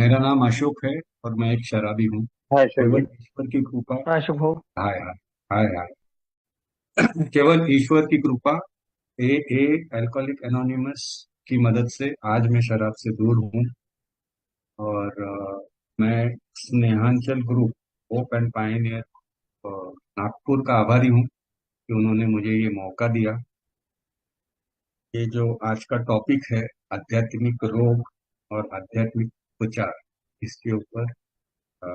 मेरा नाम अशोक है और मैं एक शराबी हूँ। हाँ अशोक जी। केवल ईश्वर की कृपा। हाँ शुभ हो। हाय हाय। हाय हाय। केवल ईश्वर की कृपा। ए ए अल्कोहलिक एनोनिमस की मदद से आज मैं शराब से दूर हूँ। और मैं Snehanchal group hope and pioneer Nagpur का आभारी हूँ कि उन्होंने मुझे ये मौका दिया। ये जो आज का टॉपिक है, आध्यात्मिक रोग और आध्यात्मिक उपचार, इसके ऊपर अ,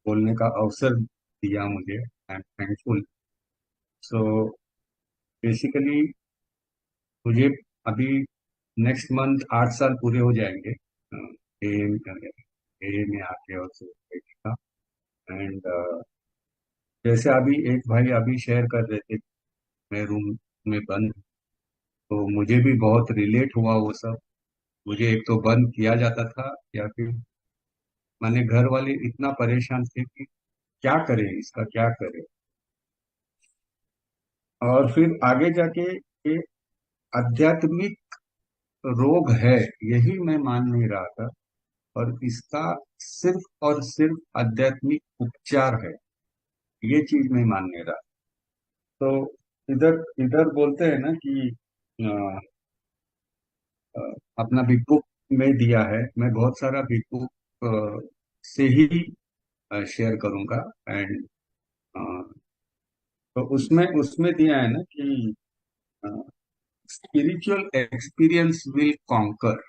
बोलने का अवसर दिया मुझे। I am thankful. So basically मुझे अभी नेक्स्ट मंथ 8 साल पूरे हो जाएंगे ए में आके और सोसाइटी का। एंड जैसे अभी एक भाई अभी शेयर कर रहे थे, मैं रूम में बंद, तो मुझे भी बहुत रिलेट हुआ वो सब। मुझे एक तो बंद किया जाता था, या फिर माने घर वाले इतना परेशान थे कि क्या करें, इसका क्या करें। और फिर आगे जाके ये आध्यात्मिक रोग है, यही मैं मान नहीं रहा था। और इसका सिर्फ और सिर्फ आध्यात्मिक उपचार है, ये चीज मैं मान नहीं रहा। तो इधर इधर बोलते हैं ना कि अ, अ, अपना बिग बुक में दिया है, मैं बहुत सारा बिग बुक से ही शेयर करूंगा। एंड तो उसमें उसमें दिया है ना कि स्पिरिचुअल एक्सपीरियंस विल कॉन्कर।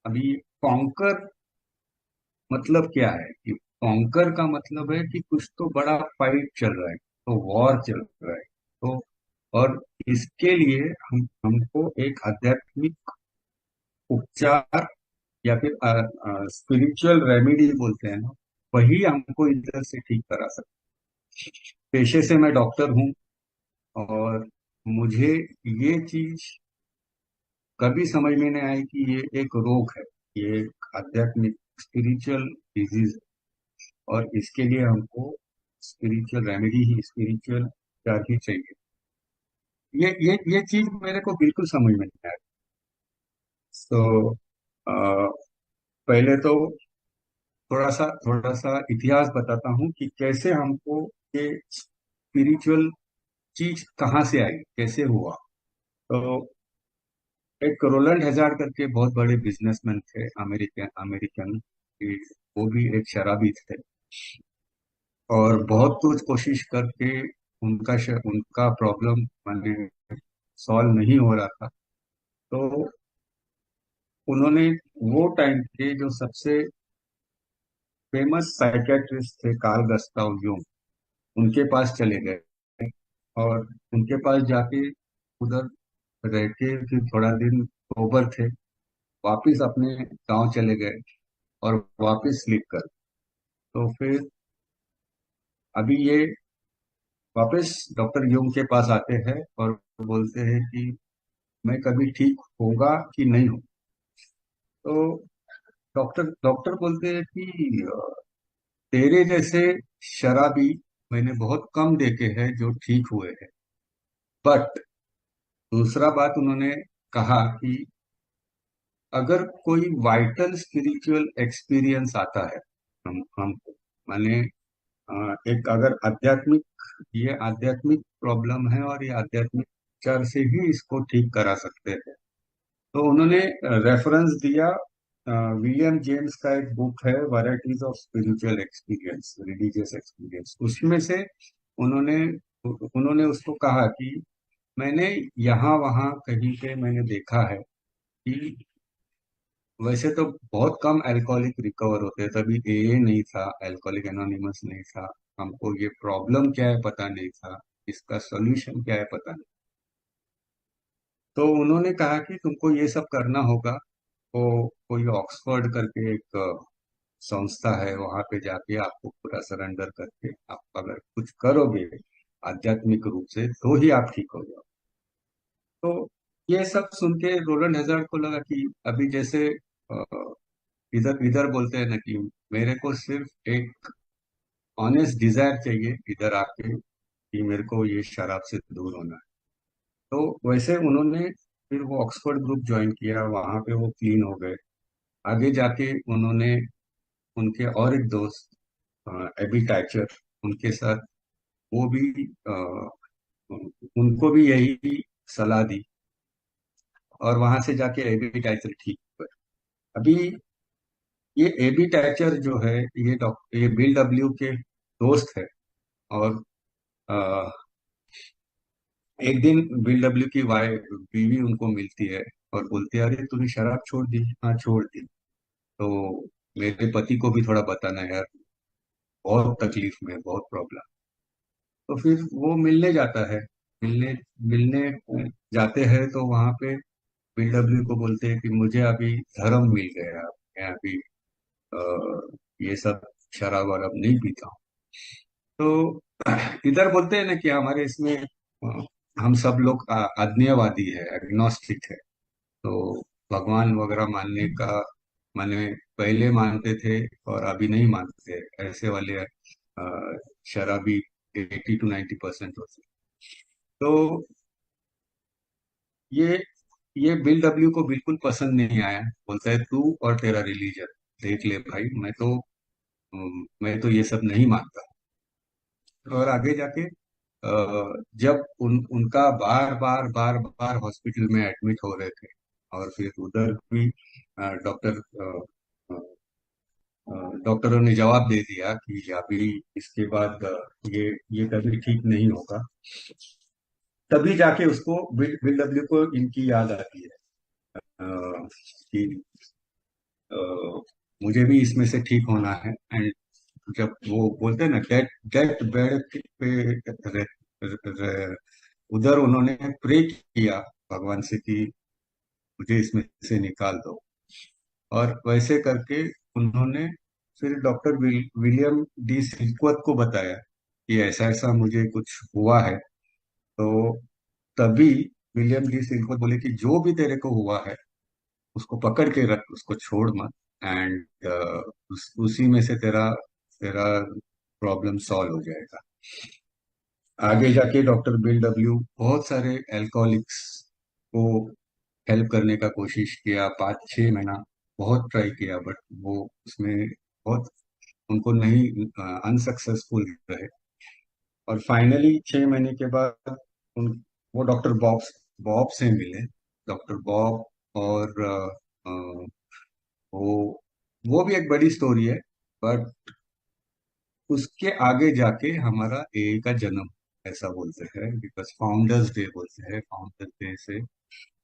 अभी कॉन्कर मतलब क्या है कि कॉन्कर का मतलब है कि कुछ तो बड़ा फाइट चल रहा है, तो वॉर चल रहा है। तो और इसके लिए हमको एक आध्यात्मिक उपचार या फिर स्पिरिचुअल रेमेडी बोलते हैं ना, वही हमको इधर से ठीक करा सकते। पेशे से मैं डॉक्टर हूँ, और मुझे ये चीज कभी समझ में नहीं आई कि ये एक रोग है, ये एक आध्यात्मिक स्पिरिचुअल डिजीज है। और इसके लिए हमको स्पिरिचुअल रेमेडी ही, स्पिरिचुअल उपचार ही चाहिए। ये चीज मेरे को बिल्कुल समझ में नहीं आई। तो पहले तो थोड़ा सा इतिहास बताता हूँ कि कैसे हमको ये स्पिरिचुअल चीज कहाँ से आई, कैसे हुआ। तो एक रोलैंड हैजार्ड करके बहुत बड़े बिजनेसमैन थे, अमेरिकन अमेरिकन। वो भी एक शराबी थे, और बहुत कुछ कोशिश करके उनका प्रॉब्लम मैंने सॉल्व नहीं हो रहा था। तो उन्होंने वो टाइम के जो सबसे फेमस साइकेट्रिस्ट थे, कार्ल गस्ताव जूंग, उनके पास चले गए। और उनके पास जाके उधर रह के फिर थोड़ा दिन सोबर थे, वापिस अपने गांव चले गए और वापिस स्लीप कर। तो फिर अभी ये वापस डॉक्टर यूंग के पास आते हैं और बोलते हैं कि मैं कभी ठीक होगा कि नहीं हो। तो डॉक्टर डॉक्टर बोलते हैं कि तेरे जैसे शराबी मैंने बहुत कम देखे हैं जो ठीक हुए हैं। बट दूसरा बात उन्होंने कहा कि अगर कोई वाइटल स्पिरिचुअल एक्सपीरियंस आता है हमको, माने एक अगर आध्यात्मिक, ये आध्यात्मिक प्रॉब्लम है और ये आध्यात्मिक उपचार से ही इसको ठीक करा सकते हैं। तो उन्होंने रेफरेंस दिया, विलियम जेम्स का एक बुक है, varieties of spiritual experience, religious experience. उसमें से उन्होंने उन्होंने उसको कहा कि मैंने यहाँ वहाँ कहीं पे मैंने देखा है कि वैसे तो बहुत कम अल्कोहलिक रिकवर होते हैं, तभी ए नहीं था, अल्कोहलिक एनोनिमस नहीं था, हमको ये प्रॉब्लम क्या है पता नहीं था, इसका सॉल्यूशन क्या है पता नहीं। तो उन्होंने कहा कि तुमको ये सब करना होगा। तो कोई ऑक्सफोर्ड करके एक संस्था है, वहां पे जाके आपको पूरा सरेंडर करके आप अगर कुछ करोगे आध्यात्मिक रूप से, तो ही आप ठीक हो जाओ। तो ये सब सुन के रोलैंड हैजार्ड को लगा कि अभी जैसे अ, इधर इधर बोलते हैं ना कि मेरे को सिर्फ एक ऑनेस्ट डिजायर चाहिए इधर आके कि मेरे को ये शराब से दूर होना है। तो वैसे उन्होंने फिर वो ऑक्सफोर्ड ग्रुप ज्वाइन किया, वहां पे वो क्लीन हो गए। आगे जाके उन्होंने उनके और एक दोस्त एबी टैचर, उनके साथ वो भी उनको भी यही सलाह दी, और वहां से जाके एबी टैचर ठीक हुए। अभी ये एबी टैचर जो है, ये बिल डब्ल्यू के दोस्त है। और अ, एक दिन बिल डब्ल्यू की वाइफ बीवी उनको मिलती है और बोलती है, अरे तूने शराब छोड़ दी? हाँ, छोड़ दी। तो मेरे पति को भी थोड़ा बताना यार, बहुत तकलीफ में, बहुत प्रॉब्लम। तो फिर वो मिलने जाता है। मिलने मिलने जाते हैं तो वहां पे बीडब्ल्यू को बोलते हैं कि मुझे अभी धर्म मिल गया, मैं अभी ये सब शराब वराब नहीं पीता हूँ। तो इधर बोलते हैं ना कि हमारे इसमें हम सब लोग अज्ञेयवादी है, एग्नोस्टिक है। तो भगवान वगैरह मानने का, माने पहले मानते थे और अभी नहीं मानते, ऐसे वाले शराबी 80 to 90% होते। तो ये ये बिल डब्ल्यू को बिल्कुल पसंद नहीं आया। बोलता है, तू और तेरा रिलीजन देख ले भाई, मैं तो ये सब नहीं मानता। और आगे जाके जब उनका बार बार बार बार हॉस्पिटल में एडमिट हो रहे थे, और फिर उधर भी डॉक्टर डॉक्टरों ने जवाब दे दिया कि अभी इसके बाद ये कभी ठीक नहीं होगा। तभी जाके उसको बिल डब्ल्यू को इनकी याद आती है कि अ, मुझे भी इसमें से ठीक होना है। एंड जब वो बोलते हैं ना, डेथ डेथ बेड पे र, र, उधर उन्होंने प्रे किया भगवान से कि मुझे इसमें से निकाल दो। और वैसे करके उन्होंने फिर डॉक्टर विलियम डी सिल्कवर्थ को बताया कि ऐसा ऐसा मुझे कुछ हुआ है। तो तभी विलियम डी सिल्कवर्थ बोले कि जो भी तेरे को हुआ है उसको पकड़ के रख, उसको छोड़ मत। एंड उसी में से तेरा तेरा प्रॉब्लम सॉल्व हो जाएगा। आगे जाके डॉक्टर बिल डब्ल्यू बहुत सारे अल्कोहलिक्स को हेल्प करने का कोशिश किया, 5-6 महीना बहुत ट्राई किया, बट वो उसमें बहुत उनको नहीं, अनसक्सेसफुल रहे। और फाइनली 6 महीने के बाद उन वो डॉक्टर बॉब बॉब से मिले। डॉक्टर बॉब, और वो वो भी एक बड़ी स्टोरी है। बट उसके आगे जाके हमारा ए का जन्म, ऐसा बोलते हैं, बिकॉज फाउंडर्स डे बोलते हैं, फाउंडर्स डे से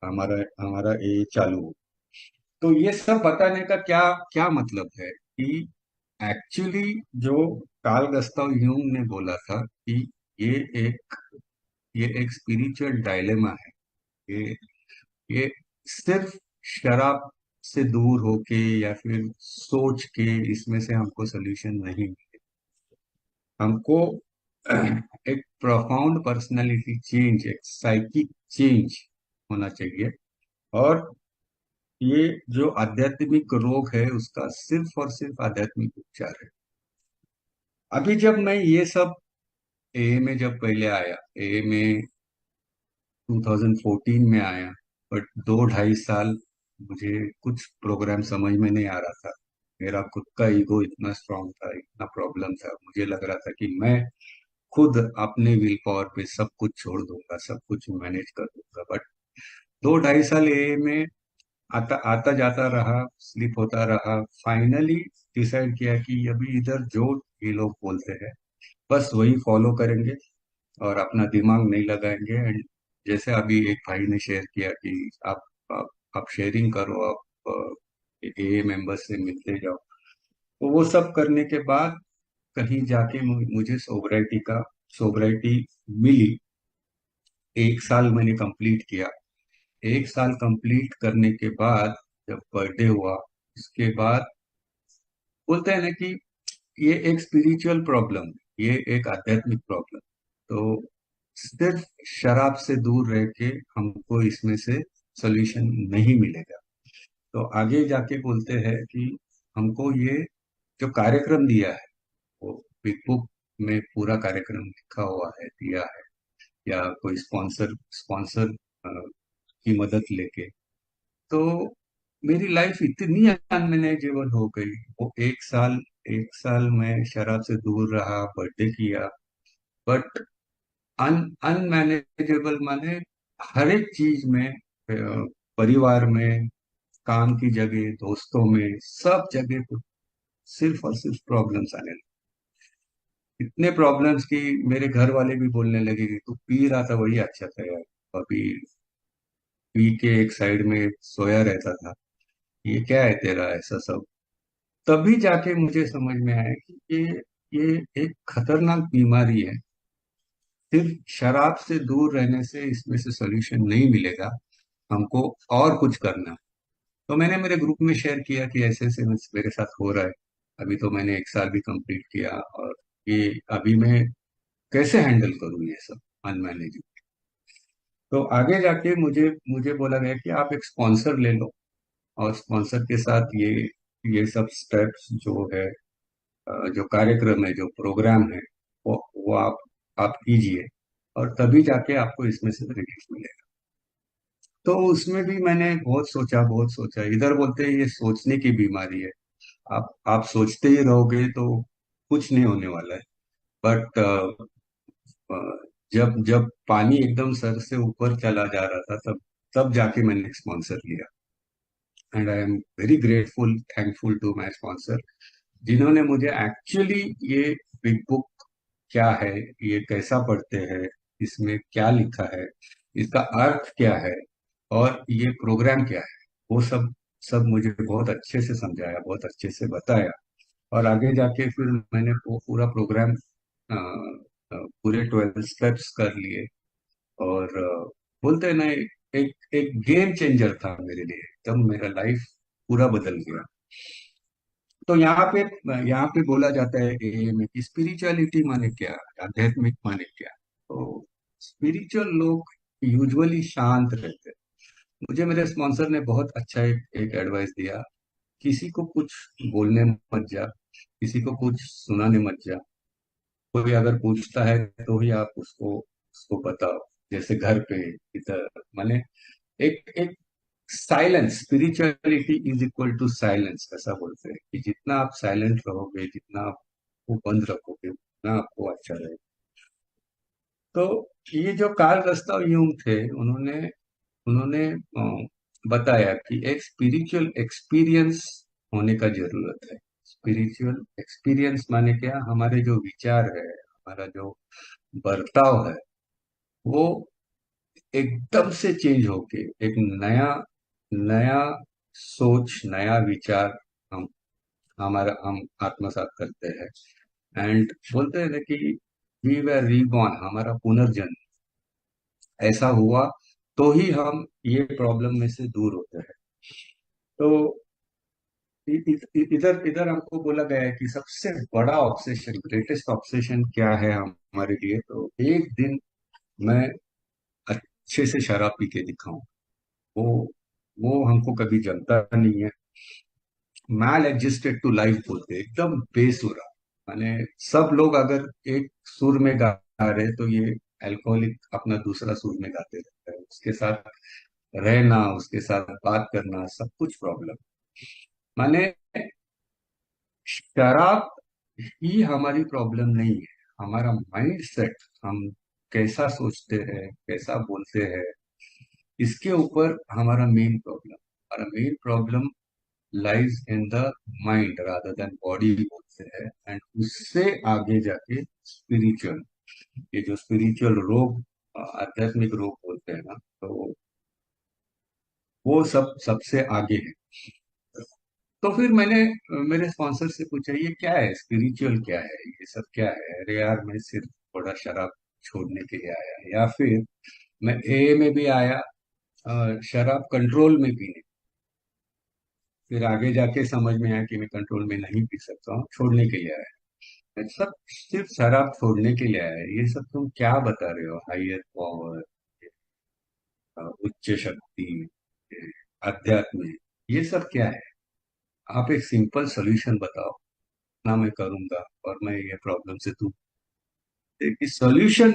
हमारा हमारा ए चालू हो। तो ये सब बताने का क्या क्या मतलब है कि एक्चुअली जो कार्ल गुस्ताव यूंग ने बोला था कि ये एक ये एक स्पिरिचुअल डायलेमा है। ये ये सिर्फ शराब से दूर होके या फिर सोच के इसमें से हमको सोल्यूशन नहीं मिले। हमको एक प्रोफाउंड पर्सनालिटी चेंज, एक साइकिक चेंज होना चाहिए। और ये जो आध्यात्मिक रोग है उसका सिर्फ और सिर्फ आध्यात्मिक उपचार है। अभी जब मैं ये सब ए में जब पहले आया, ए में 2014 में आया, बट 2-2.5 साल मुझे कुछ प्रोग्राम समझ में नहीं आ रहा था। मेरा खुद का ईगो इतना स्ट्रांग था, इतना प्रॉब्लम था, मुझे लग रहा था कि मैं खुद अपने विल पावर पे सब कुछ छोड़ दूंगा, सब कुछ मैनेज कर दूंगा। बट 2-2.5 साल ए में आता आता जाता रहा, स्लिप होता रहा। फाइनली डिसाइड किया कि अभी इधर जो ये लोग बोलते हैं बस वही फॉलो करेंगे और अपना दिमाग नहीं लगाएंगे। एंड जैसे अभी एक भाई ने शेयर किया कि आप शेयरिंग करो, आप ए मेंबर से मिलते जाओ। तो वो सब करने के बाद कहीं जाके मुझे सोबराइटी मिली। 1 साल मैंने कंप्लीट किया। 1 साल कंप्लीट करने के बाद जब बर्थडे हुआ, उसके बाद बोलते हैं ना कि ये एक स्पिरिचुअल प्रॉब्लम, ये एक आध्यात्मिक प्रॉब्लम। तो सिर्फ शराब से दूर रह के हमको इसमें से सोल्यूशन नहीं मिलेगा। तो आगे जाके बोलते हैं कि हमको ये जो कार्यक्रम दिया है, वो बिग बुक में पूरा कार्यक्रम लिखा हुआ है, दिया है, या कोई स्पॉन्सर स्पॉन्सर की मदद लेके। तो मेरी लाइफ इतनी अनमैनेजेबल हो गई वो 1 साल एक साल मैं शराब से दूर रहा, बर्थडे किया, बट अनमैनेजेबल माने हर एक चीज में, परिवार में, काम की जगह, दोस्तों में, सब जगह पे सिर्फ और सिर्फ प्रॉब्लम्स आने लगे। इतने प्रॉब्लम्स कि मेरे घर वाले भी बोलने लगे कि तू पी रहा था वही अच्छा था यार, अभी पी के एक साइड में सोया रहता था, ये क्या है तेरा ऐसा सब। तभी जाके मुझे समझ में आया कि ये एक खतरनाक बीमारी है। सिर्फ शराब से दूर रहने से इसमें से सोल्यूशन नहीं मिलेगा, हमको और कुछ करना है। तो मैंने मेरे ग्रुप में शेयर किया कि ऐसे ऐसे मेरे साथ हो रहा है। अभी तो मैंने एक साल भी कंप्लीट किया, और ये अभी मैं कैसे हैंडल करूँ ये सब अनमैनेज। तो आगे जाके मुझे मुझे बोला गया कि आप एक स्पॉन्सर ले लो, और स्पॉन्सर के साथ ये सब स्टेप्स जो है, जो कार्यक्रम है, जो प्रोग्राम है, वो आप कीजिए, और तभी जाके आपको इसमें से रिलीफ मिलेगा। तो उसमें भी मैंने बहुत सोचा। इधर बोलते हैं ये सोचने की बीमारी है, आप सोचते ही रहोगे तो कुछ नहीं होने वाला है। बट जब जब पानी एकदम सर से ऊपर चला जा रहा था, तब तब जाके मैंने स्पॉन्सर लिया। And I am very grateful, thankful to my sponsor, जिन्होंने मुझे एक्चुअली ये बिग बुक क्या है, ये कैसा पढ़ते हैं, इसमें क्या लिखा है, इसका अर्थ क्या है, और ये प्रोग्राम क्या है, वो सब सब मुझे बहुत अच्छे से समझाया, बहुत अच्छे से बताया। और आगे जाके फिर मैंने वो पूरा प्रोग्राम, पूरे 12 स्टेप्स कर लिए। और बोलते हैं ना, एक एक गेम चेंजर था मेरे लिए, तब मेरा लाइफ पूरा बदल गया। तो यहाँ पे बोला जाता है AA में कि स्पिरिचुअलिटी माने क्या, आध्यात्मिक माने क्या। तो स्पिरिचुअल लोग यूजुअली शांत रहते हैं। मुझे मेरे स्पॉन्सर ने बहुत अच्छा एक एडवाइस दिया, किसी को कुछ बोलने मत जा, किसी को कुछ सुनाने मत जा। कोई अगर पूछता है तो ही आप उसको उसको बताओ, जैसे घर पे, इधर, माने एक एक silence, spirituality is equal to silence, ऐसा बोलते हैं कि जितना आप साइलेंट रहोगे, जितना आप वो बंद रखोगे, उतना आपको अच्छा रहेगा। तो ये जो कार्ल गुस्ताव यूंग थे, उन्होंने उन्होंने बताया कि एक स्पिरिचुअल एक्सपीरियंस होने का जरूरत है। स्पिरिचुअल एक्सपीरियंस माने क्या, हमारे जो विचार है, हमारा जो बर्ताव है, वो एकदम से चेंज होके एक नया नया सोच, नया विचार हम हम आत्मसात करते हैं। एंड बोलते हैं ना कि वी वर रीबॉर्न, हमारा पुनर्जन्म ऐसा हुआ, तो ही हम ये प्रॉब्लम में से दूर होते हैं। तो इधर इधर हमको बोला गया है कि सबसे बड़ा ऑब्सेशन, ग्रेटेस्ट ऑब्सेशन क्या है हमारे लिए, तो एक दिन मैं अच्छे से शराब पी के दिखाऊं। वो वो हमको कभी जमता नहीं है। मैल एडजस्टेड टू लाइफ बोलते हैं, एकदम बेसुरा। माने सब लोग अगर एक सुर में गा रहे, तो ये अल्कोहलिक अपना दूसरा सुर में गाते रहता है, उसके साथ रहना, उसके साथ बात करना, सब कुछ प्रॉब्लम। माने शराब ही हमारी प्रॉब्लम नहीं है, हमारा माइंड सेट, हम कैसा सोचते हैं, कैसा बोलते हैं, इसके ऊपर हमारा मेन प्रॉब्लम, हमारा main problem lies in the mind rather than body बोलते हैं। एंड उससे आगे जाके स्पिरिचुअल, ये जो स्पिरिचुअल रोग, आध्यात्मिक रोग बोलते हैं ना, तो वो सब सबसे आगे है। तो फिर मैंने मेरे स्पॉन्सर से पूछा, ये क्या है, स्पिरिचुअल क्या है, ये सब क्या है। अरे यार, मैं सिर्फ थोड़ा शराब छोड़ने के लिए आया, या फिर मैं AA में भी आया, शराब कंट्रोल में पीने। फिर आगे जाके समझ में आया कि मैं कंट्रोल में नहीं पी सकता हूँ, छोड़ने के लिए आया। मैं सब सिर्फ शराब छोड़ने के लिए आया है, ये सब तुम क्या बता रहे हो, हायर पावर, उच्च शक्ति, अध्यात्म, ये सब क्या है। आप एक सिंपल सोल्यूशन बताओ ना, मैं करूंगा और मैं ये प्रॉब्लम से दूर। देखिए सॉल्यूशन,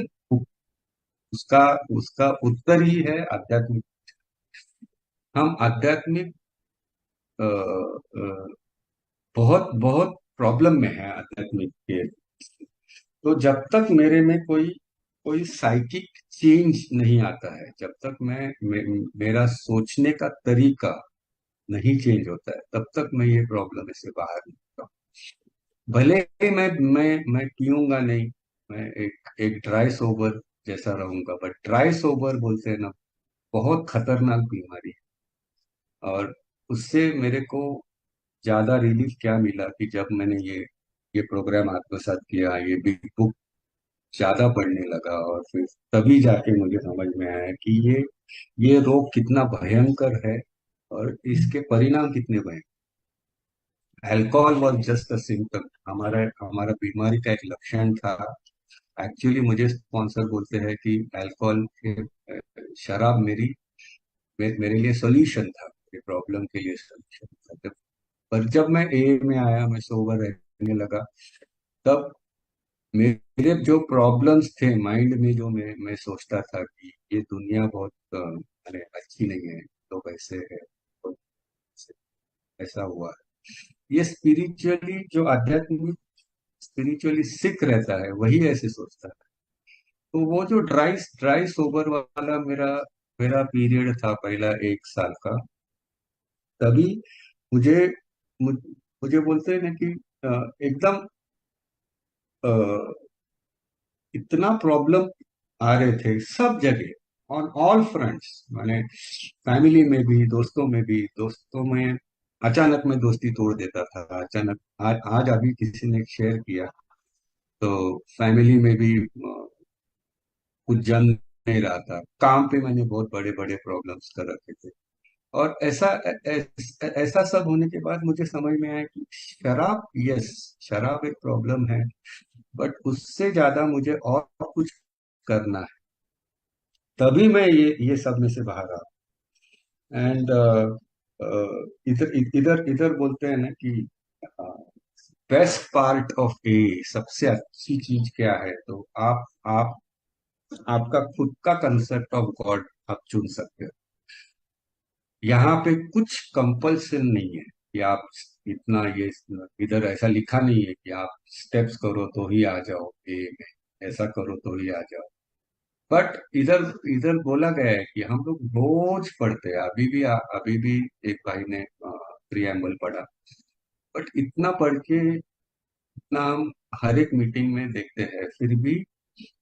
उसका उसका उत्तर ही है आध्यात्मिक। हम आध्यात्मिक, अ, अ, बहुत बहुत प्रॉब्लम में है आध्यात्मिक के। तो जब तक मेरे में कोई कोई साइकिक चेंज नहीं आता है, जब तक मेरा सोचने का तरीका नहीं चेंज होता है, तब तक मैं ये प्रॉब्लम से बाहर नहीं आता हूँ। भले ही मैं पीऊंगा नहीं, मैं एक ड्राई सोबर जैसा रहूंगा, बट ड्राई सोबर बोलते हैं ना, बहुत खतरनाक बीमारी है। और उससे मेरे को ज्यादा रिलीफ क्या मिला कि जब मैंने ये प्रोग्राम आत्मसात किया, ये बिग बुक ज्यादा पढ़ने लगा, और फिर तभी जाके मुझे समझ में आया कि ये रोग कितना भयंकर है और इसके परिणाम कितने भयंकर। Alcohol was just a symptom, हमारा हमारा बीमारी का एक लक्षण था। एक्चुअली मुझे स्पॉन्सर बोलते हैं कि अल्कोहल शराब मेरे लिए सॉल्यूशन था, मेरे प्रॉब्लम के लिए सॉल्यूशन था। पर जब मैं ए में आया, मैं सोबर रहने लगा, तब मेरे जो प्रॉब्लम्स थे माइंड में, जो मैं सोचता था कि ये दुनिया बहुत अरे अच्छी नहीं है, लोग ऐसे है, तो ऐसा हुआ है। ये स्पिरिचुअली जो आध्यात्मिक स्पिरिचुअली सिक रहता है वही ऐसे सोचता है। तो वो जो ड्राई ड्राई सोबर वाला मेरा मेरा पीरियड था, पहला 1 साल का, तभी मुझे मुझे बोलते हैं ना कि एकदम इतना प्रॉब्लम आ रहे थे सब जगह, ऑन ऑल फ्रंट्स, माने फैमिली में भी, दोस्तों में भी। दोस्तों में अचानक मैं दोस्ती तोड़ देता था, अचानक। आज अभी किसी ने शेयर किया, तो फैमिली में भी कुछ जम नहीं रहा था। काम पे मैंने बहुत बड़े बड़े प्रॉब्लम्स कर रखे थे। और ऐसा सब होने के बाद मुझे समझ में आया कि शराब, यस, शराब एक प्रॉब्लम है, बट उससे ज्यादा मुझे और कुछ करना है। तभी मैं ये सब में से बाहर आ। एंड इधर इधर इधर बोलते हैं ना कि बेस्ट पार्ट ऑफ ए, सबसे अच्छी चीज क्या है, तो आप आपका खुद का कंसेप्ट ऑफ गॉड आप चुन सकते हो। यहाँ पे कुछ कंपल्सन नहीं है कि आप इतना ये, इधर ऐसा लिखा नहीं है कि आप स्टेप्स करो तो ही आ जाओ ए में, ऐसा करो तो ही आ जाओ। बट इधर इधर बोला गया है कि हम लोग रोज पढ़ते हैं। अभी भी एक भाई ने प्रियम्बल पढ़ा, बट इतना पढ़ के, इतना हम हर एक मीटिंग में देखते हैं, फिर भी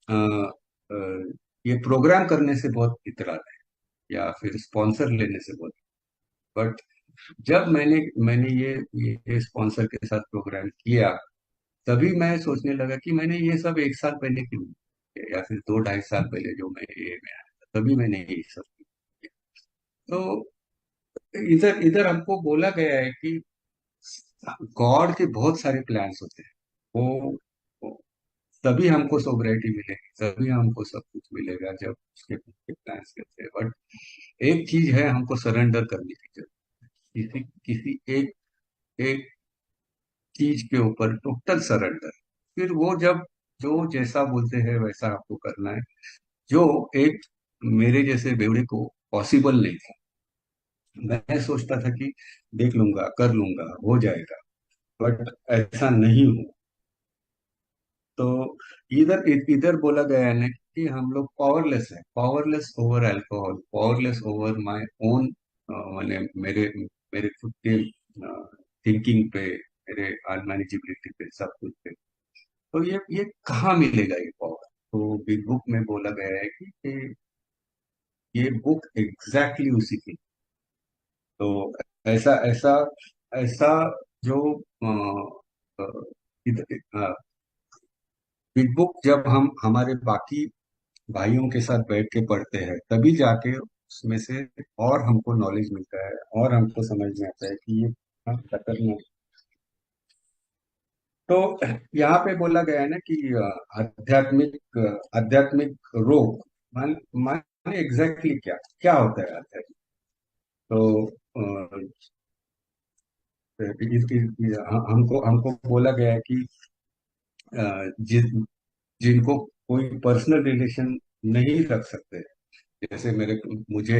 अ, अ, ये प्रोग्राम करने से बहुत इतराते हैं, या फिर स्पॉन्सर लेने से बहुत। बट जब मैंने ये स्पॉन्सर के साथ प्रोग्राम किया, तभी मैं सोचने लगा कि मैंने ये सब 1 साल पहले क्यों नहीं किया, या फिर 2 ढाई साल पहले जो मैं ये में आया था, तभी मैंने ये सब किया। तो इधर इधर हमको बोला गया है कि गॉड के बहुत सारे प्लान्स होते हैं। वो तभी हमको सोब्रिटी मिलेगी, तभी हमको सब कुछ मिलेगा जब उसके प्लान्स करते हैं। बट एक चीज है, हमको सरेंडर करने की जरूरत, किसी किसी एक एक चीज के ऊपर टोटल सरेंडर। फिर वो जब जो जैसा बोलते हैं वैसा आपको करना है, जो एक मेरे जैसे बेवड़े को पॉसिबल नहीं था। मैं सोचता था कि देख लूंगा, कर लूंगा, हो जाएगा, बट ऐसा नहीं हुआ। तो इधर बोला गया है ना कि हम लोग पावरलेस है, powerless over alcohol, powerless over my own, मैंने मेरे मेरे खुद के थिंकिंग पे, मेरे अनमैनेजेबिलिटी पे, सब कुछ पे। तो ये कहाँ मिलेगा ये पावर? तो बिग बुक में बोला गया है कि ये बुक एग्जैक्टली उसी की। तो ऐसा ऐसा ऐसा जो बिग बुक जब हम हमारे बाकी भाइयों के साथ बैठ के पढ़ते हैं, तभी जाके उसमें से और हमको नॉलेज मिलता है, और हमको समझ में आता है कि ये कितना खतरनाक। तो यहाँ पे बोला गया है ना कि आध्यात्मिक रोग, मान माने एग्जैक्टली क्या क्या होता है आध्यात्मिक। तो हमको हमको बोला गया है कि जिनको कोई पर्सनल रिलेशन नहीं रख सकते, जैसे मुझे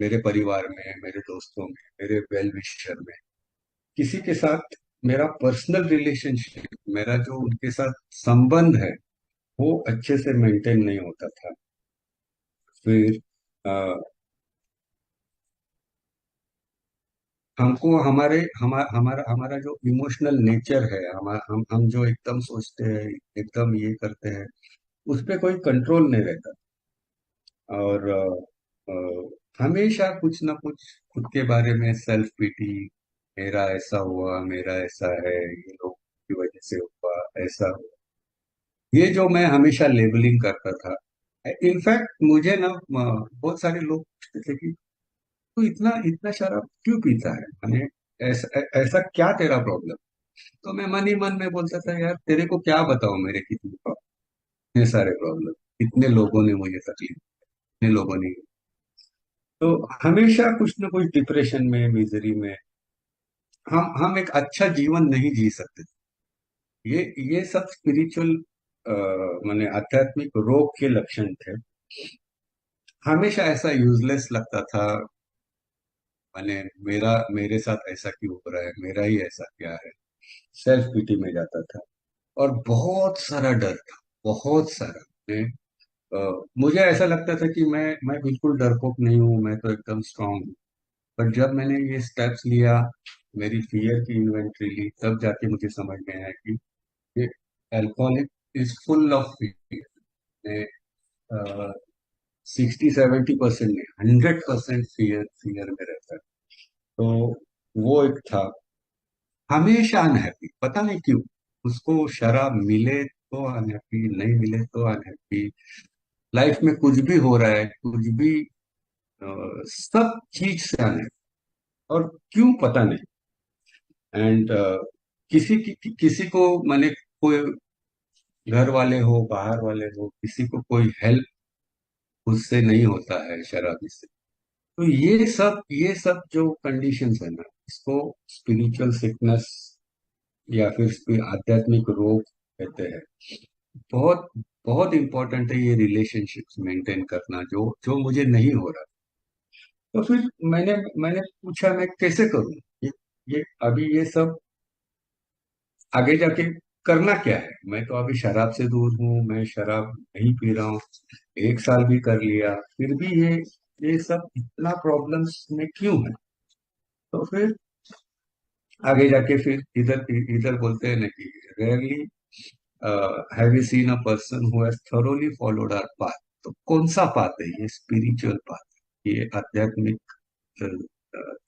मेरे परिवार में, मेरे दोस्तों में, मेरे वेल विशर में, किसी के साथ मेरा पर्सनल रिलेशनशिप, मेरा जो उनके साथ संबंध है, वो अच्छे से मेंटेन नहीं होता था। फिर अ, हमको हमारा हमारा जो इमोशनल नेचर है, हम जो एकदम सोचते हैं, एकदम ये करते हैं, उस पे कोई कंट्रोल नहीं रहता। और हमेशा कुछ ना कुछ खुद के बारे में सेल्फ पिटी, मेरा ऐसा हुआ, मेरा ऐसा है, ये लोग की वजह से हुआ, ऐसा हुआ, ये जो मैं हमेशा लेबलिंग करता था। इनफैक्ट मुझे ना बहुत सारे लोग पूछते थे कि तू इतना इतना शराब क्यों पीता है, मैंने ऐसा क्या तेरा प्रॉब्लम। तो मैं मन ही मन में बोलता था, यार तेरे को क्या बताऊं मेरे कितने प्रॉब्लम, इतने सारे प्रॉब्लम, इतने लोगों ने मुझे तकलीफ, इतने लोगों ने। तो हमेशा कुछ ना कुछ डिप्रेशन में, मिजरी में, हम एक अच्छा जीवन नहीं जी सकते। ये सब स्पिरिचुअल, माने आध्यात्मिक रोग के लक्षण थे। हमेशा ऐसा यूजलेस लगता था, माने मेरे साथ ऐसा क्यों हो रहा है, मेरा ही ऐसा क्या है, सेल्फ पिटी में जाता था। और बहुत सारा डर था, बहुत सारा। मुझे ऐसा लगता था कि मैं बिल्कुल डरपोक नहीं हूँ, मैं तो एकदम स्ट्रांग हूँ। पर जब मैंने ये स्टेप्स लिया, मेरी फियर की इन्वेंटरी ली, तब जाके मुझे समझ में आया कि ये alcoholic is full of fear. 60-70% नहीं, 100% फियर, फियर में रहता है। तो वो एक था, हमेशा अनहैप्पी, पता नहीं क्यों। उसको शराब मिले तो अनहैप्पी, नहीं मिले तो अनहैप्पी। लाइफ में कुछ भी हो रहा है, कुछ भी, सब चीज से अनहैप्पी, और क्यों पता नहीं। एंड किसी को, मैंने, कोई घर वाले हो, बाहर वाले हो, किसी को कोई हेल्प उससे नहीं होता है शराबी से। तो ये सब जो कंडीशंस है ना, इसको स्पिरिचुअल सिकनेस या फिर आध्यात्मिक रोग कहते हैं। बहुत बहुत इंपॉर्टेंट है ये रिलेशनशिप्स मेंटेन करना, जो जो मुझे नहीं हो रहा। तो फिर मैंने मैंने पूछा, मैं कैसे करूं ये अभी ये सब आगे जाके करना क्या है। मैं तो अभी शराब से दूर हूँ, मैं शराब नहीं पी रहा हूँ, 1 साल भी कर लिया, फिर भी ये सब इतना प्रॉब्लम्स में क्यों है। तो फिर आगे जाके फिर इधर इधर बोलते हैं ना कि rarely have you seen a person who has thoroughly followed our path। तो कौन सा पाथ है, ये स्पिरिचुअल पाथ, ये आध्यात्मिक अ,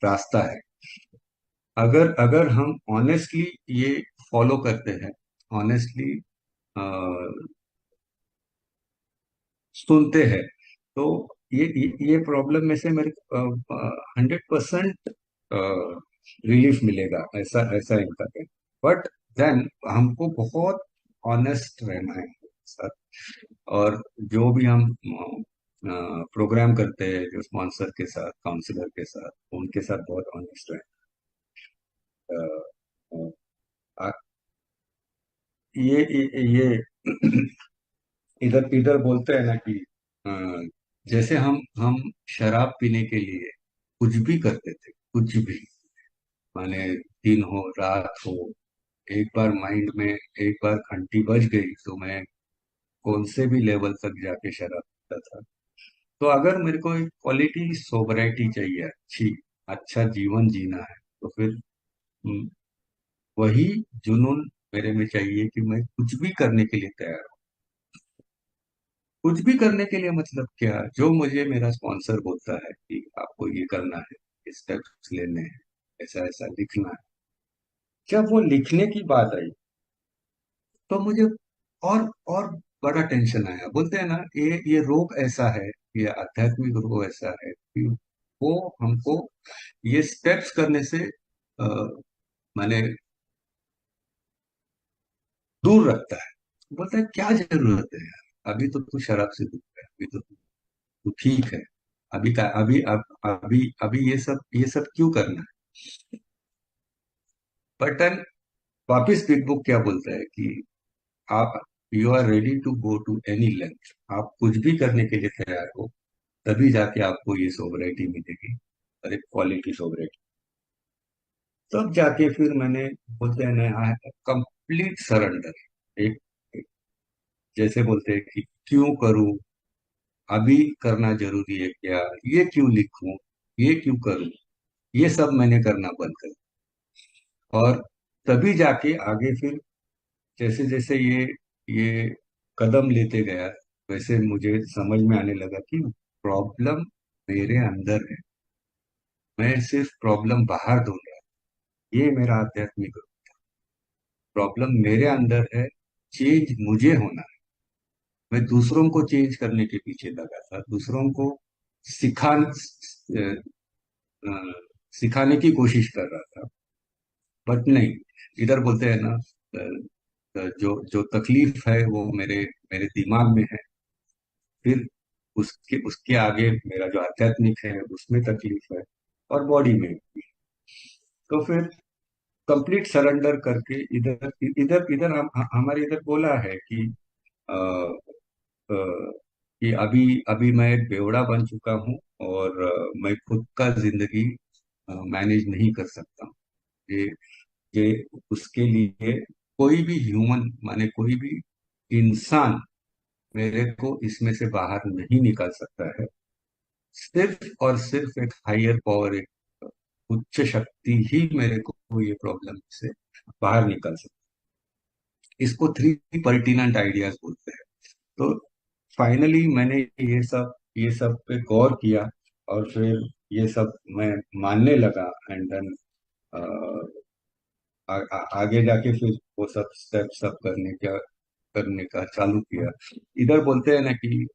रास्ता है। अगर अगर हम ऑनेस्टली ये फॉलो करते हैं, ऑनेस्टली सुनते हैं, तो ये प्रॉब्लम में से मेरे 100% रिलीफ मिलेगा, ऐसा ऐसा इनका है। बट देन हमको बहुत ऑनेस्ट रहना है इनके साथ। और जो भी हम प्रोग्राम करते हैं, जो स्पॉन्सर के साथ, काउंसलर के साथ, उनके साथ बहुत ऑनेस्ट रहना। ये इधर इधर बोलते हैं ना कि अ, जैसे हम शराब पीने के लिए कुछ भी करते थे, कुछ भी, माने दिन हो रात हो, एक बार माइंड में, एक बार घंटी बज गई तो मैं कौन से भी लेवल तक जाके शराब पीता था। तो अगर मेरे को एक क्वालिटी सोबराइटी चाहिए, अच्छी, अच्छा जीवन जीना है, तो फिर हम्म, वही जुनून मेरे में चाहिए कि मैं कुछ भी करने के लिए तैयार। कुछ भी करने के लिए मतलब क्या, जो मुझे मेरा स्पॉन्सर बोलता है कि आपको ये करना है, स्टेप्स लेने हैं, ऐसा ऐसा लिखना है। जब वो लिखने की बात आई, तो मुझे और बड़ा टेंशन आया। बोलते हैं ना, ये रोग ऐसा है, ये आध्यात्मिक रोग ऐसा है कि वो हमको ये स्टेप्स करने से माने दूर रखता है। बोलता है क्या जरूरत है यार, अभी तो तू शराब से दूर है, अभी तो तू ठीक है, अभी का अभी अभी ये सब क्यों करना है। बटन वापिस बिग बुक क्या बोलता है कि आप, you are ready to go to any length, आप कुछ भी करने के लिए तैयार हो, तभी जाके आपको ये सोबराइटी मिलेगी, और एक क्वालिटी सोबराइटी। तब जाके फिर मैंने, बोलते हैं ना, कंप्लीट सरेंडर। एक, एक जैसे बोलते हैं कि क्यों करूं, अभी करना जरूरी है क्या, ये क्यों लिखूं, ये क्यों करूं, ये सब मैंने करना बंद कर दिया। और तभी जाके आगे फिर जैसे जैसे ये कदम लेते गया, वैसे मुझे समझ में आने लगा कि प्रॉब्लम मेरे अंदर है, मैं सिर्फ प्रॉब्लम बाहर ढूंढ रहा हूं। ये मेरा आध्यात्मिक, प्रॉब्लम मेरे अंदर है, चेंज मुझे होना है। मैं दूसरों को चेंज करने के पीछे लगा था, दूसरों को सिखा सिखाने की कोशिश कर रहा था, बट नहीं। इधर बोलते हैं ना, जो जो तकलीफ है वो मेरे मेरे दिमाग में है। फिर उसके उसके आगे मेरा जो आध्यात्मिक है उसमें तकलीफ है, और बॉडी में भी। तो फिर कंप्लीट सरेंडर करके इधर इधर इधर हमारे इधर बोला है कि अ, अ, कि अभी अभी मैं एक बेवड़ा बन चुका हूँ, और मैं खुद का जिंदगी मैनेज नहीं कर सकता हूँ। ये ये उसके लिए कोई भी ह्यूमन, माने कोई भी इंसान मेरे को इसमें से बाहर नहीं निकाल सकता है। सिर्फ और सिर्फ एक हायर पावर, एक उच्च शक्ति ही मेरे को ये प्रॉब्लम से बाहर निकाल सकती है। इसको थ्री पर्टिनेंट आइडियाज बोलते हैं। तो फाइनली मैंने ये सब पे गौर किया, और फिर ये सब मैं मानने लगा। एंड देन आगे जाके फिर वो सब स्टेप सब करने का चालू किया। इधर बोलते हैं ना कि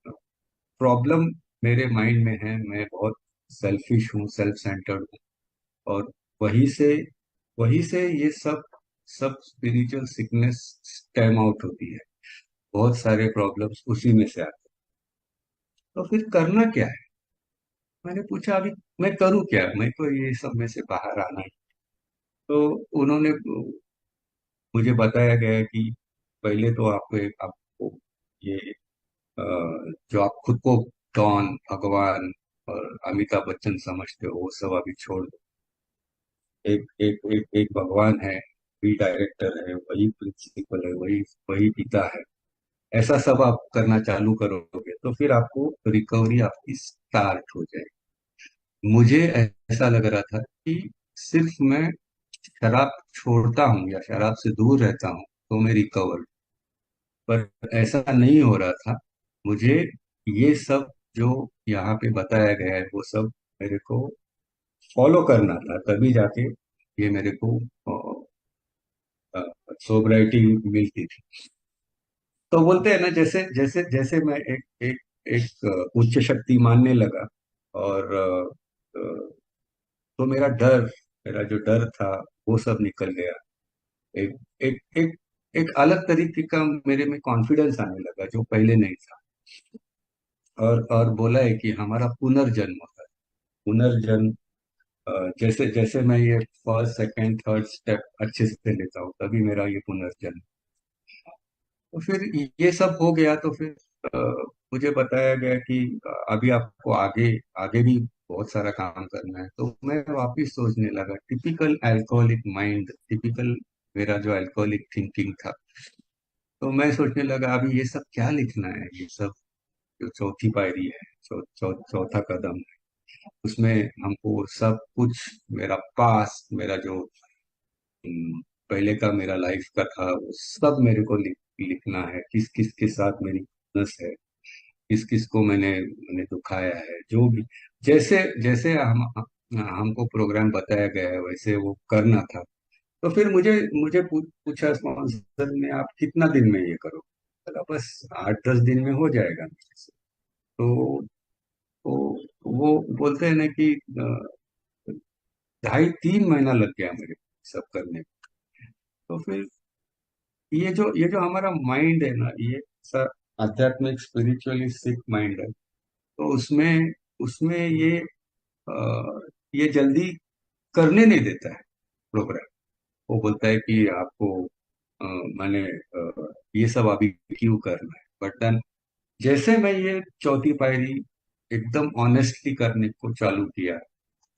प्रॉब्लम मेरे माइंड में है, मैं बहुत सेल्फिश हूँ, सेल्फ सेंटर्ड हूँ। और वहीं से वहीं से ये सब सब स्पिरिचुअल सिकनेस स्टेम आउट होती है। बहुत सारे प्रॉब्लम्स उसी में से आते हैं। तो फिर करना क्या है, मैंने पूछा, अभी मैं करूँ क्या, मैं तो ये सब में से बाहर आना है। तो उन्होंने मुझे बताया गया कि पहले तो आपको ये अ, जो आप खुद को डॉन, भगवान और अमिताभ बच्चन समझते हो, वो सब अभी छोड़ दो। एक एक एक एक भगवान है, वही डायरेक्टर है, वही प्रिंसिपल है, वही वही पिता है। ऐसा सब आप करना चालू करोगे तो फिर आपको रिकवरी आपकी स्टार्ट हो जाएगी। मुझे ऐसा लग रहा था कि सिर्फ मैं शराब छोड़ता हूँ या शराब से दूर रहता हूँ तो मैं रिकवर, पर ऐसा नहीं हो रहा था। मुझे ये सब जो यहाँ पे बताया गया है वो सब मेरे को फॉलो करना था, तभी जाके ये मेरे को सोब्राइटी मिलती थी। तो बोलते हैं ना, जैसे जैसे जैसे मैं एक एक एक उच्च शक्ति मानने लगा, और तो मेरा जो डर था वो सब निकल गया। एक एक एक एक अलग तरीके का मेरे में कॉन्फिडेंस आने लगा जो पहले नहीं था। और बोला है कि हमारा पुनर्जन्म होता है। पुनर्जन्म, जैसे जैसे मैं ये फर्स्ट सेकंड थर्ड स्टेप अच्छे से लेता हूँ तभी मेरा ये पुनर्जन्म। तो फिर ये सब हो गया, तो फिर अ, मुझे बताया गया कि अभी आपको आगे आगे भी बहुत सारा काम करना है। तो मैं वापिस सोचने लगा, टिपिकल अल्कोहलिक माइंड, टिपिकल मेरा जो अल्कोहलिक थिंकिंग था। तो मैं सोचने लगा, अभी ये सब क्या लिखना है, ये सब जो चौथी पायरी है, चौथा कदम है, उसमें हमको सब कुछ, मेरा पास, मेरा जो पहले का मेरा लाइफ का था, वो सब मेरे को लिखना है। किस किस के साथ मेरी नस है, किस किस को मैंने दुखाया है, जो भी, जैसे जैसे हमको प्रोग्राम बताया गया है वैसे वो करना था। तो फिर मुझे मुझे पूछा स्पॉन्सर ने, आप कितना दिन में ये करो, बोला बस 8-10 दिन में हो जाएगा मेरे से। तो वो बोलते हैं ना कि 2.5-3 महीना लग गया मेरे को सब करने में। तो फिर ये जो हमारा माइंड है ना, ये सा आध्यात्मिक स्पिरिचुअली सिक माइंड है। तो उसमें उसमें ये जल्दी करने नहीं देता है प्रोग्राम। वो बोलता है कि आपको अ, मैंने ये सब अभी क्यों करना है, बट देन जैसे मैं ये चौथी पायरी एकदम ऑनेस्टली करने को चालू किया,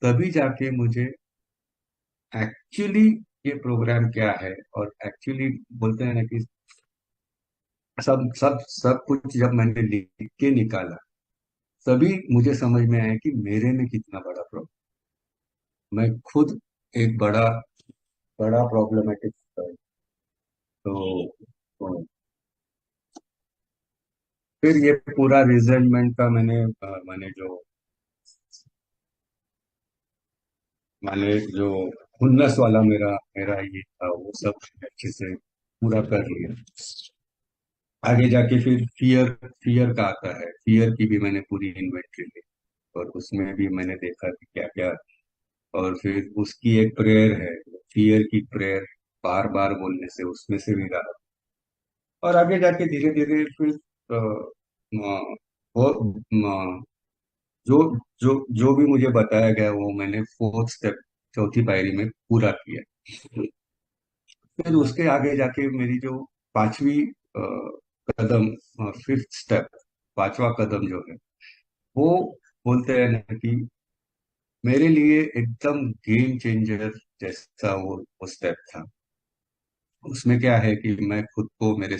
तभी जाके मुझे एक्चुअली ये प्रोग्राम क्या है, और एक्चुअली बोलते हैं ना कि सब सब सब कुछ जब मैंने लिख के निकाला, तभी मुझे समझ में आया कि मेरे में कितना बड़ा प्रॉब्लम। मैं खुद एक बड़ा बड़ा प्रॉब्लमेटिक तो फिर ये पूरा रिजल्टमेंट का मैंने जो हुन्नस वाला मेरा मेरा ये था, वो सब अच्छे से पूरा कर लिया। आगे जाके फिर फियर फियर का आता है। फियर की भी मैंने पूरी इन्वेंटरी ली, और उसमें भी मैंने देखा कि क्या क्या। और फिर उसकी एक प्रेयर है, फियर की प्रेयर, बार बार बोलने से उसमें से भी राहत। और आगे जाके धीरे धीरे फिर अ, म, वो जो जो जो भी मुझे बताया गया, वो मैंने फोर्थ स्टेप, चौथी पायरी में पूरा किया। फिर उसके आगे जाके मेरी जो पांचवी कदम, फिफ्थ स्टेप, पांचवा कदम जो है, वो बोलते हैं ना कि मेरे लिए एकदम गेम चेंजर जैसा वो स्टेप था। उसमें क्या है कि मैं खुद को, मेरे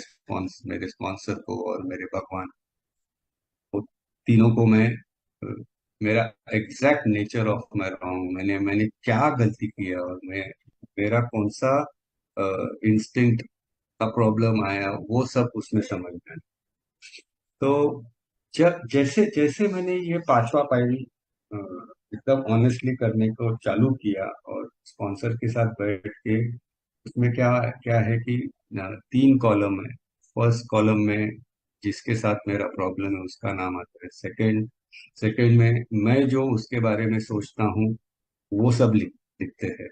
स्पॉन्सर को और मेरे भगवान को, तीनों को मैं मेरा exact nature of my wrong, मैंने क्या गलती किया, और मेरा कौन सा इंस्टिंक्ट का प्रॉब्लम आया, वो सब उसमें समझ में आया। तो जब जैसे जैसे मैंने ये पांचवा पायरी अ, एकदम ऑनेस्टली करने को चालू किया, और स्पॉन्सर के साथ बैठ के, उसमें क्या क्या है कि तीन कॉलम है। फर्स्ट कॉलम में जिसके साथ मेरा प्रॉब्लम है उसका नाम आता है। सेकंड सेकंड में मैं जो उसके बारे में सोचता हूँ, वो सब लिखते हैं।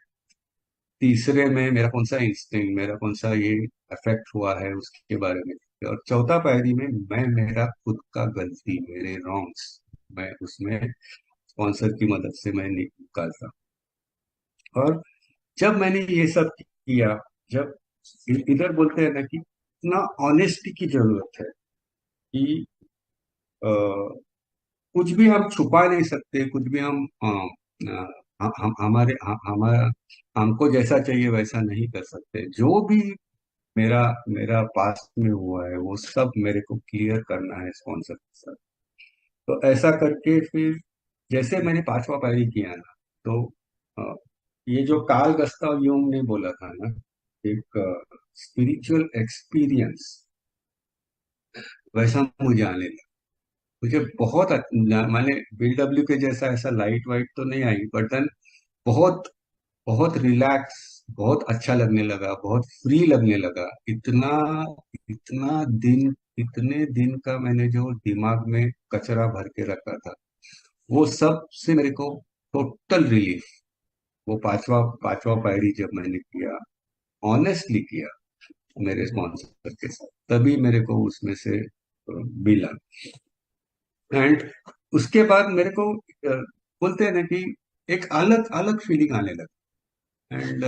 तीसरे में मेरा कौन सा इंस्टिंक्ट, मेरा कौन सा ये अफेक्ट हुआ है उसके बारे में लिखते हैं। और चौथा पायरी में मैं मेरा खुद का गलती, मेरे रॉन्ग्स, मैं उसमें स्पॉन्सर की मदद से मैं निकालता। और जब मैंने ये सब किया, जब इधर बोलते हैं ना कि इतना ऑनेस्टी की जरूरत है कि अ, कुछ भी हम छुपा नहीं सकते, कुछ भी हमारा हमको जैसा चाहिए वैसा नहीं कर सकते। जो भी मेरा मेरा पास्ट में हुआ है, वो सब मेरे को क्लियर करना है स्पॉन्सर के साथ। तो ऐसा करके फिर जैसे मैंने पांचवा पायरी किया ना, तो अ, ये जो कार्ल गुस्ताव यूंग ने बोला था ना, एक स्पिरिचुअल एक्सपीरियंस, वैसा मुझे आने लगा। मुझे मैंने बीडब्ल्यू के जैसा ऐसा लाइट वाइट तो नहीं आई, बट देन बहुत बहुत रिलैक्स, बहुत अच्छा लगने लगा, बहुत फ्री लगने लगा। इतना दिन इतने दिन का मैंने जो दिमाग में कचरा भर के रखा था, वो सब से मेरे को टोटल रिलीफ। वो पांचवा पांचवा पायरी जब मैंने किया, ऑनेस्टली किया मेरे स्पॉन्सर के साथ, तभी मेरे को उसमें से मिला। एंड उसके बाद मेरे को बोलते हैं ना कि एक अलग अलग फीलिंग आने लगा। एंड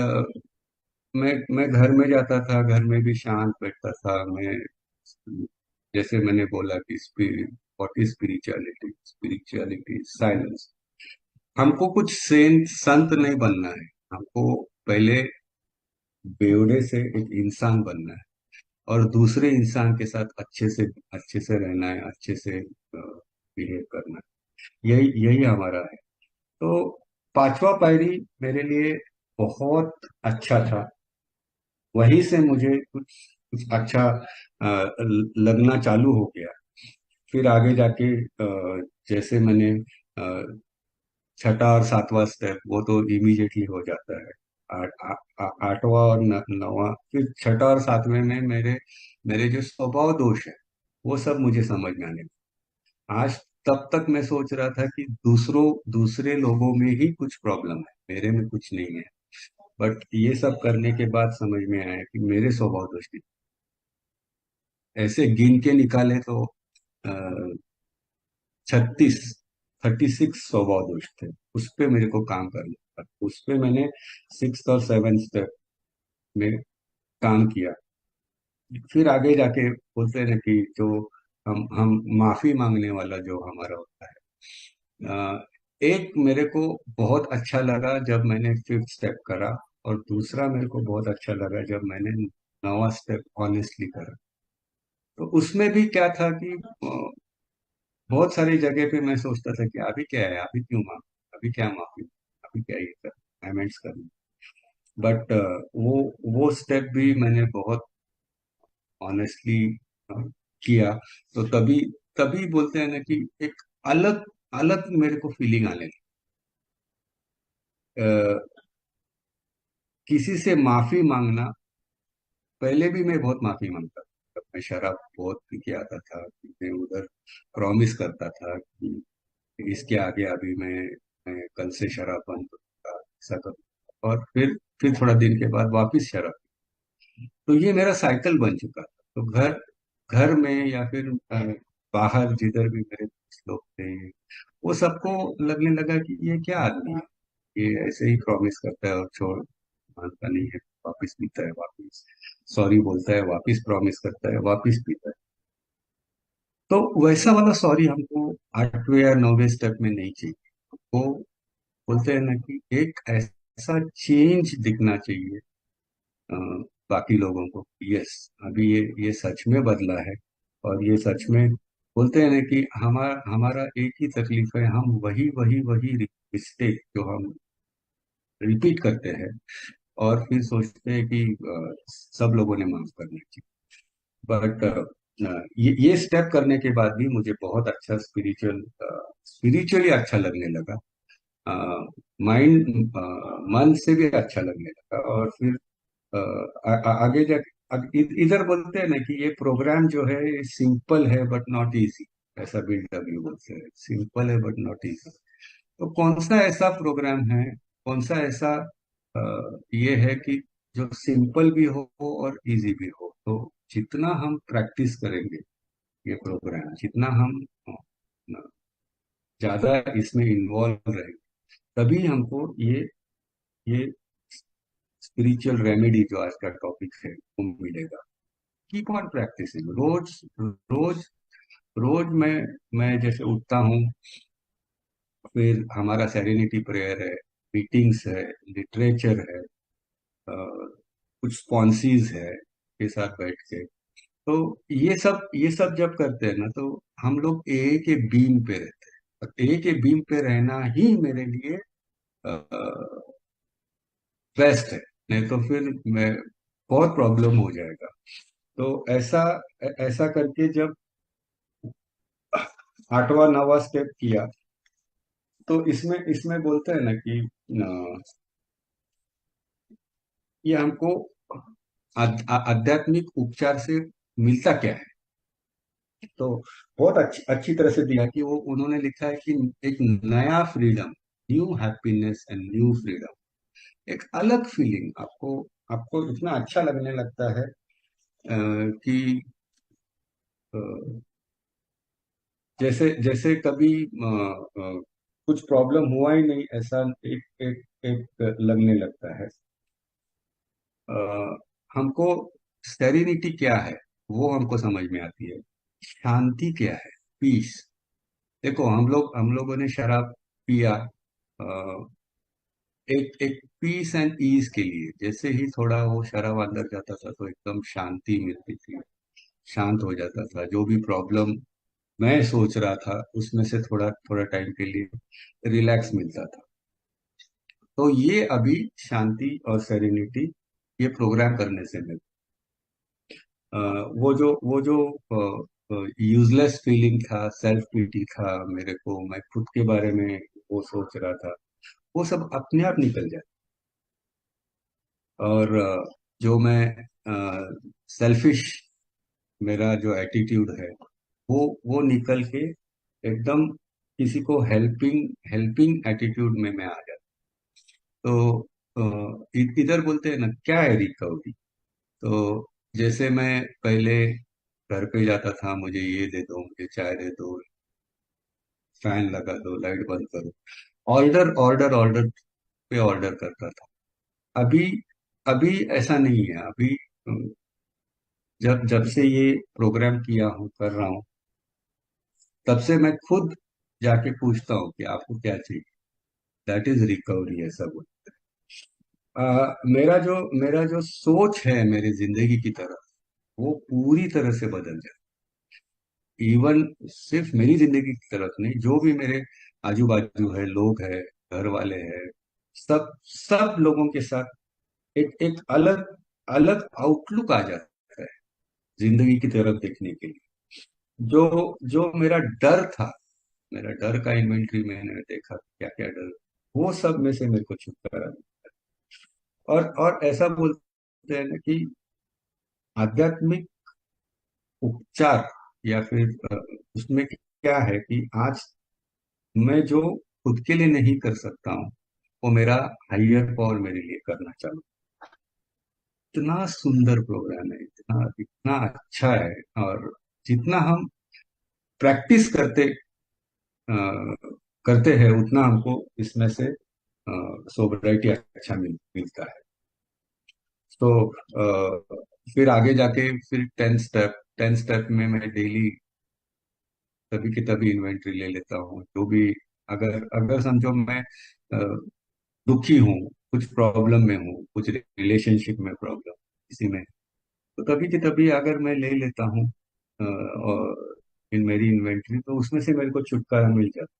मैं घर में जाता था, घर में भी शांत बैठता था मैं। जैसे मैंने बोला कि what is spirituality, spirituality silence. हमको कुछ सेंट संत नहीं बनना है, हमको पहले बेवड़े से एक इंसान बनना है, और दूसरे इंसान के साथ अच्छे से रहना है, अच्छे से बिहेव करना है। यही यही हमारा है। तो पांचवा पायरी मेरे लिए बहुत अच्छा था। वहीं से मुझे कुछ कुछ अच्छा लगना चालू हो गया। फिर आगे जाके जैसे मैंने छठा और सातवां स्टेप, वो तो इमीडिएटली हो जाता है। आठवां और नौवां, फिर छठा और सातवें में मेरे मेरे जो स्वभाव दोष है, वो सब मुझे समझ में आने लगे। आज तब तक मैं सोच रहा था कि दूसरे लोगों में ही कुछ प्रॉब्लम है, मेरे में कुछ नहीं है। बट ये सब करने के बाद समझ में आया कि मेरे स्वभाव दोष नहीं। ऐसे गिन के निकाले तो 36, 36 स्वभाव दोष थे। उस पे मेरे को काम करना था, उस पे मैंने सिक्स और सेवन स्टेप में काम किया। फिर आगे जाके बोलते हैं ना कि जो हम माफी मांगने वाला जो हमारा होता है, एक मेरे को बहुत अच्छा लगा जब मैंने फिफ्थ स्टेप करा, और दूसरा मेरे को बहुत अच्छा लगा जब मैंने नवा स्टेप ऑनेस्टली करा। तो उसमें भी क्या था कि बहुत सारी जगह पे मैं सोचता था कि अभी क्या है, अभी क्यों मांग, अभी क्या माफी, अभी क्या ये कर, पेमेंट्स करनी। बट वो स्टेप भी मैंने बहुत ऑनेस्टली किया। तो तभी तभी बोलते हैं ना कि एक अलग अलग मेरे को फीलिंग आने लगी। किसी से माफी मांगना, पहले भी मैं बहुत माफी मांगता था जब मैं शराब बहुत पी के आता था, कि मैं उधर प्रॉमिस करता था कि इसके आगे अभी मैं कल से शराब बंद करूंगा, ऐसा करूंगा, और फिर थोड़ा दिन के बाद वापिस शराब। तो ये मेरा साइकिल बन चुका था। तो घर घर में या फिर बाहर जिधर भी मेरे दोस्त लोग थे, वो सबको लगने लगा कि ये क्या आदमी है, ये ऐसे ही प्रॉमिस करता है और छोड़, मानता नहीं है, वापिस पीता है, वापिस सॉरी बोलता है, वापिस प्रॉमिस करता है, वापिस पीता है। तो वैसा वाला सॉरी हमको आठवें या नौवें स्टेप में नहीं चाहिए। वो बोलते हैं ना कि एक ऐसा चेंज दिखना चाहिए अ, बाकी लोगों को, यस अभी ये सच में बदला है। और ये सच में बोलते हैं ना कि हमारा हमारा एक ही तकलीफ है, हम वही वही वही मिस्टेक जो हम रिपीट करते हैं, और फिर सोचते हैं कि सब लोगों ने माफ करना चाहिए। बट ये स्टेप करने के बाद भी मुझे बहुत अच्छा स्पिरिचुअली अच्छा लगने लगा। माइंड मन से भी अच्छा लगने लगा। और फिर आगे जा, इधर बोलते हैं ना कि ये प्रोग्राम जो है सिंपल है बट नॉट इजी, ऐसा बिल्डब्ल्यू बोलते हैं, सिंपल है बट नॉट इजी। तो कौन सा ऐसा प्रोग्राम है, कौन सा ऐसा ये है कि जो सिंपल भी हो और इजी भी हो। तो जितना हम प्रैक्टिस करेंगे ये प्रोग्राम, जितना हम ज्यादा इसमें इन्वॉल्व रहेंगे, तभी हमको ये स्पिरिचुअल रेमेडी जो आज का टॉपिक है वो मिलेगा। कीप ऑन प्रैक्टिसिंग, रोज रोज रोज मैं जैसे उठता हूँ, फिर हमारा सेरेनिटी प्रेयर है, मीटिंग्स है, लिटरेचर है, कुछ स्पॉन्सीज है के साथ बैठ के। तो ये सब जब करते हैं ना, तो हम लोग ए के बीम पे रहते हैं, और ए के बीम पे रहना ही मेरे लिए बेस्ट है। नहीं तो फिर मैं बहुत प्रॉब्लम हो जाएगा। तो ऐसा करके जब आठवां नवा स्टेप किया, तो इसमें इसमें बोलते हैं ना कि ये हमको आध्यात्मिक उपचार से मिलता क्या है। तो बहुत अच्छी अच्छी तरह से दिया कि वो उन्होंने लिखा है कि एक नया freedom, new happiness and new freedom, एक अलग फीलिंग आपको आपको इतना अच्छा लगने लगता है कि अ, जैसे जैसे कभी कुछ प्रॉब्लम हुआ ही नहीं, ऐसा एक एक एक लगने लगता है। अ, हमको सेरेनिटी क्या है वो हमको समझ में आती है, शांति क्या है, पीस। देखो हम लोगों ने शराब पिया एक एक पीस एंड ईज के लिए। जैसे ही थोड़ा वो शराब अंदर जाता था तो एकदम शांति मिलती थी, शांत हो जाता था। जो भी प्रॉब्लम मैं सोच रहा था उसमें से थोड़ा थोड़ा टाइम के लिए रिलैक्स मिलता था। तो ये अभी शांति और सेरेनिटी ये प्रोग्राम करने से मिलता। अ, वो जो यूजलेस फीलिंग था, सेल्फ पिटी था मेरे को, मैं खुद के बारे में वो सोच रहा था, वो सब अपने आप निकल जाता। और जो मैं सेल्फिश मेरा जो एटीट्यूड है, वो निकल के एकदम किसी को हेल्पिंग हेल्पिंग एटीट्यूड में मैं आ जाता। तो इधर बोलते हैं ना क्या है रिकवरी। तो जैसे मैं पहले घर पे जाता था, मुझे ये दे दो, मुझे चाय दे दो, फैन लगा दो, लाइट बंद करो, ऑर्डर ऑर्डर ऑर्डर पे ऑर्डर करता था। अभी अभी ऐसा नहीं है। अभी जब जब से ये प्रोग्राम किया हूँ, कर रहा हूँ, तब से मैं खुद जाके पूछता हूँ कि आपको क्या चाहिए, दैट इज रिकवरी, ऐसा बोल। मेरा जो सोच है मेरी जिंदगी की तरफ, वो पूरी तरह से बदल जाए। इवन सिर्फ मेरी जिंदगी की तरफ नहीं, जो भी मेरे आजू बाजू है, लोग है, घर वाले हैं, सब सब लोगों के साथ एक एक अलग अलग आउटलुक आ जाता है जिंदगी की तरफ देखने के लिए। जो जो मेरा डर था, मेरा डर का इन्वेंटरी मैंने देखा, क्या क्या डर, वो सब में से मेरे को छुटकारा मिला। और ऐसा बोलते हैं ना कि आध्यात्मिक उपचार, या फिर उसमें क्या है कि आज मैं जो खुद के लिए नहीं कर सकता हूँ, वो मेरा हायर पावर मेरे लिए करना चालू। इतना सुंदर प्रोग्राम है, इतना इतना अच्छा है। और जितना हम प्रैक्टिस अ, करते हैं, उतना हमको इसमें से सोबराइटी अच्छा मिलता है। तो फिर आगे जाके फिर 10 स्टेप में मैं डेली तभी की तभी इन्वेंट्री ले लेता हूँ, जो भी, अगर अगर समझो मैं अ, दुखी हूँ, कुछ प्रॉब्लम में हूँ, कुछ रिलेशनशिप में प्रॉब्लम किसी में, तो तभी की तभी अगर मैं ले लेता हूँ और इन मेरी इन्वेंट्री, तो उसमें से मेरे को छुटकारा मिल जाता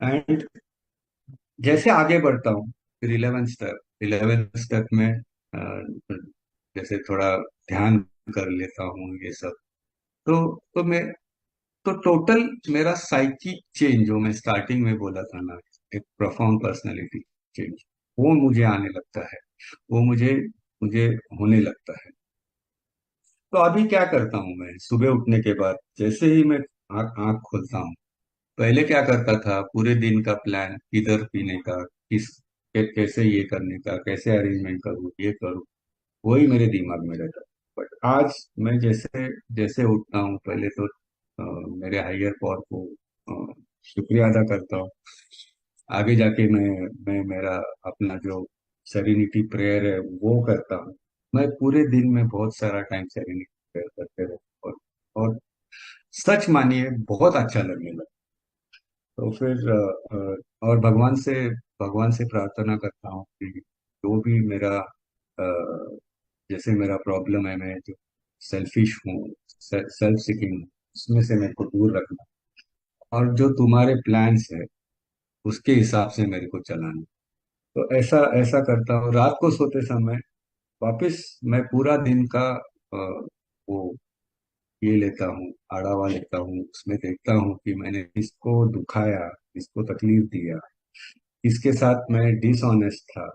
है। एंड जैसे आगे बढ़ता हूँ, फिर 11 स्टेप में जैसे थोड़ा ध्यान कर लेता हूँ, ये सब। तो मैं, तो टोटल मेरा साइकिक चेंज, जो मैं स्टार्टिंग में बोला था ना, एक प्रोफाउंड पर्सनालिटी चेंज, वो मुझे आने लगता है, वो मुझे मुझे होने लगता है। तो अभी क्या करता हूँ मैं, सुबह उठने के बाद जैसे ही मैं आँख आँख खोलता हूँ, पहले क्या करता था, पूरे दिन का प्लान, किधर पीने का, कैसे ये करने का, कैसे अरेंजमेंट करूँ, ये करूँ, वही मेरे दिमाग में रहता। बट आज मैं जैसे जैसे उठता हूँ, पहले तो मेरे हायर पावर को शुक्रिया अदा करता हूँ। आगे जाके मैं मेरा अपना जो सेरेनिटी प्रेयर है वो करता हूँ। मैं पूरे दिन में बहुत सारा टाइम सेरेनिटी प्रेयर करते रहता हूँ, और सच मानिए बहुत अच्छा लगने लगा। तो फिर और भगवान से प्रार्थना करता हूँ कि जो भी मेरा जैसे मेरा प्रॉब्लम है, मैं जो सेल्फिश हूँ, सेल्फ सीकिंग हूँ, उसमें से मेरे को दूर रखना, और जो तुम्हारे प्लान्स है उसके हिसाब से मेरे को चलाना। तो ऐसा ऐसा करता हूँ। रात को सोते समय वापस मैं पूरा दिन का वो ये लेता हूँ, आढ़ावा लेता हूँ, उसमें देखता हूँ कि मैंने किसको दुखाया, किसको तकलीफ दिया, किसके साथ मैं डिसऑनेस्ट था,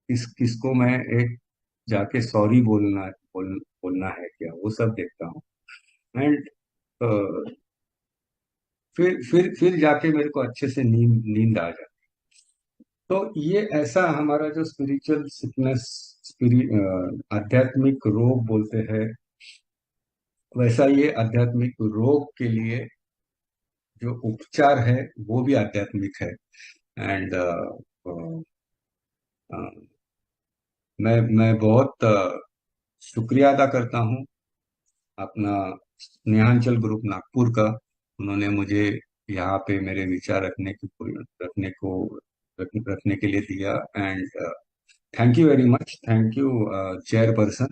किसको मैं एक जाके सॉरी बोलना है क्या, वो सब देखता हूँ। एंड फिर जाके मेरे को अच्छे से नींद नींद आ जाती। तो ये ऐसा हमारा जो स्पिरिचुअल सिकनेस, आध्यात्मिक रोग बोलते हैं, वैसा ये आध्यात्मिक रोग के लिए जो उपचार है, वो भी आध्यात्मिक है। एंड मैं बहुत शुक्रिया अदा करता हूँ अपना स्नेहांचल ग्रुप नागपुर का। उन्होंने मुझे यहाँ पे मेरे विचार रखने के लिए दिया। And thank you very much, thank you chair person.